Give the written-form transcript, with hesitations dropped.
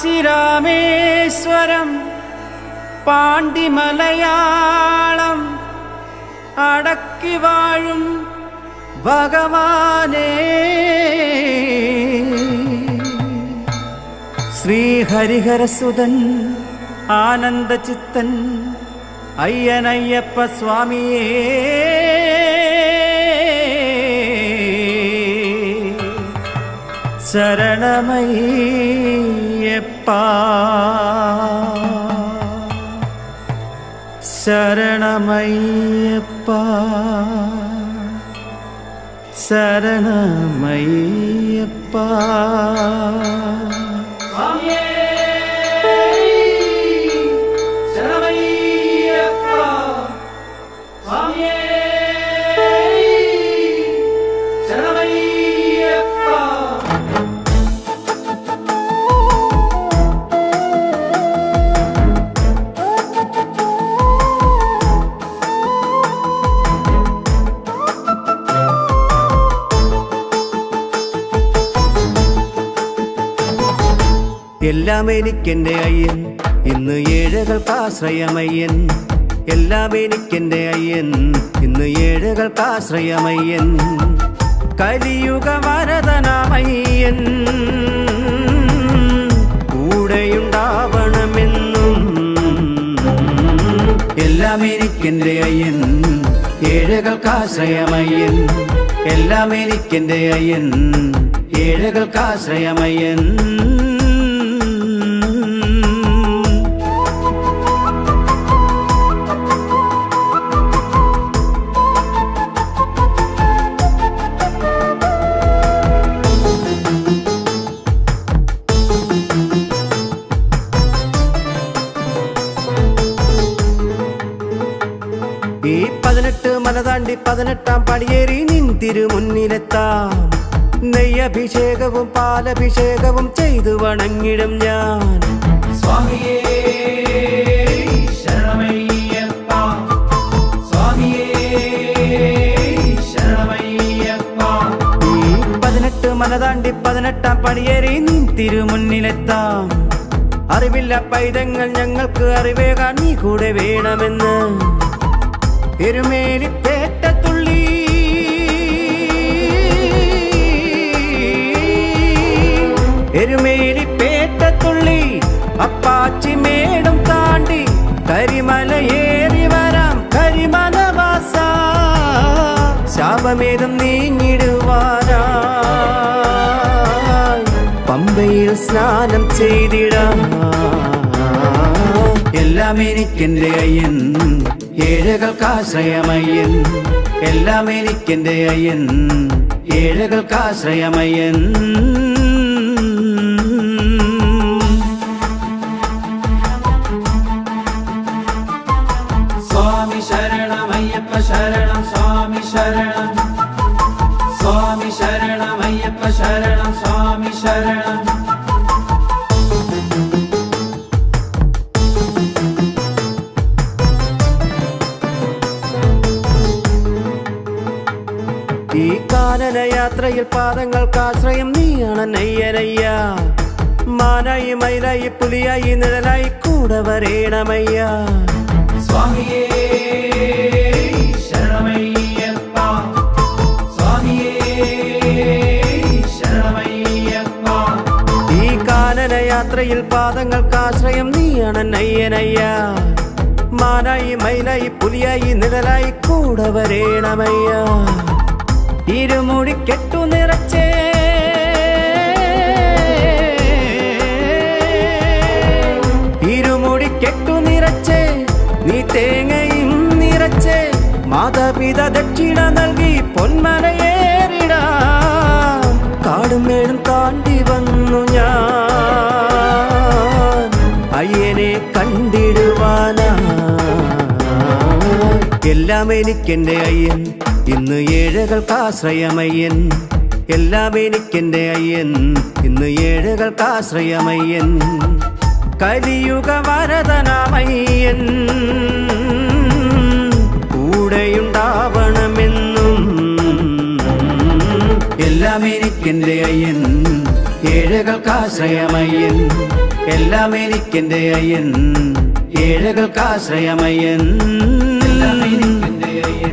കാശി രാമേശ്വരം പാണ്ടി മലയാളം അടക്കി വാഴും ഭഗവാനേ ശ്രീഹരിഹരസുതൻ ആനന്ദചിത്തൻ അയ്യനയ്യപ്പ സ്വാമിയേ ശരണമയ്യപ്പ ശരണമയ്യപ്പ ശരണമയ്യപ്പ സ്വാമിയേ ശരണമയ്യപ്പ സ്വാമിയേ ശരണമയ്യപ്പ. എല്ലാം എനിക്കെന്റെ അയ്യൻ ഇന്ന് ഏഴകൾക്കാശ്രയമയ്യൻ എല്ലാം എനിക്കെന്റെ അയ്യൻ ഇന്ന് ഏഴകൾക്കാശ്രയമയ്യൻ കലിയുഗ വരദനാമയ്യൻ കൂടെയുണ്ടാവണമെന്നും എല്ലാം എനിക്കെന്റെ അയ്യൻ ഏഴകൾക്കാശ്രയമയ്യൻ എല്ലാം എനിക്കെന്റെ അയ്യൻ ഏഴകൾക്കാശ്രയമയ്യൻ ഈ 18 മല താണ്ടി 18-ാം പടിയേറി നിൻ തിരുമുന്നിലെത്താം നെയ്യഭിഷേകവും പാലഭിഷേകവും ചെയ്തു വണങ്ങിടും ഞാൻ സ്വാമിയേ ശരണമയ്യപ്പ സ്വാമിയേ ശരണമയ്യപ്പ. ഈ 18 മല താണ്ടി 18-ാം പടിയേറി നിൻ തിരുമുന്നിലെത്താം അറിവില്ല പൈതങ്ങൾ ഞങ്ങൾക്ക് അറിവേകാൻ നീ കൂടെ വേണമെന്ന് എരുമേലിപ്പേട്ടത്തുള്ളി എരുമേലിപ്പേട്ടത്തുള്ളി അപ്പാച്ചി മേടും താണ്ടി കരിമലയേറി വരാം കരിമലവാസ ശാപമേതും നീങ്ങിടുവാനായി പമ്പയിൽ സ്നാനം ചെയ്തിടാം എല്ലാം എനിക്കെന്റെ അയ്യൻ ഏഴകൾക്കാശ്രയമയ്യൻ എല്ലാം എനിക്കെന്റെ അയ്യൻ ഏഴകൾക്കാശ്രയമയ്യൻ സ്വാമി ശരണമയ്യപ്പ ശരണം സ്വാമി ശരണം സ്വാമി ശരണമയ്യപ്പ ശരണം സ്വാമി ശരണം. ഈ കാനനയാത്രയിൽ പാദങ്ങൾക്കാശ്രയം നീയാണ് നയ്യനയ്യ മാനായി മയിലായി പുലിയായി നിഴലായി കൂടെ വരേണമയ്യ സ്വാമിയേ ശരണമയ്യപ്പ സ്വാമിയേ ശരണമയ്യപ്പ. ഈ കാനനയാത്രയിൽ പാദങ്ങൾക്കാശ്രയം നീയാണ് നയ്യനയ്യ മാനായി മയിലായി പുലിയായി നിഴലായി കൂടെ വരേണമയ്യ ഇരുമുടി കെട്ടു നിറച്ചേ ഇരുമുടി കെട്ടു നിറച്ചേ നീ തേങ്ങയും നിറച്ചേ മാതാപിത ദക്ഷിണ നൽകി പൊന്മലയേറിടാം കാടും മേടും താണ്ടി വന്നു ഞാൻ അയ്യനെ കണ്ടിടുവാനാ എല്ലാം എനിക്കെന്റെ അയ്യൻ ഇന്ന് ഏഴകൾക്കാശ്രയമയ്യൻ എല്ലാം എനിക്കെന്റെ അയ്യൻ ഇന്ന് ഏഴകൾക്കാശ്രയമയ്യൻ കലിയുഗ വരദനാമയ്യൻ കൂടെയുണ്ടാവണമെന്നും എല്ലാം എനിക്കെന്റെ അയ്യൻ ഏഴകൾക്കാശ്രയമയ്യൻ എല്ലാം എനിക്കെന്റെ അയ്യൻ, ഏഴകൾക്കാശ്രയമയ്യൻ. എല്ലാം എനിക്കെന്റെ അയ്യൻ,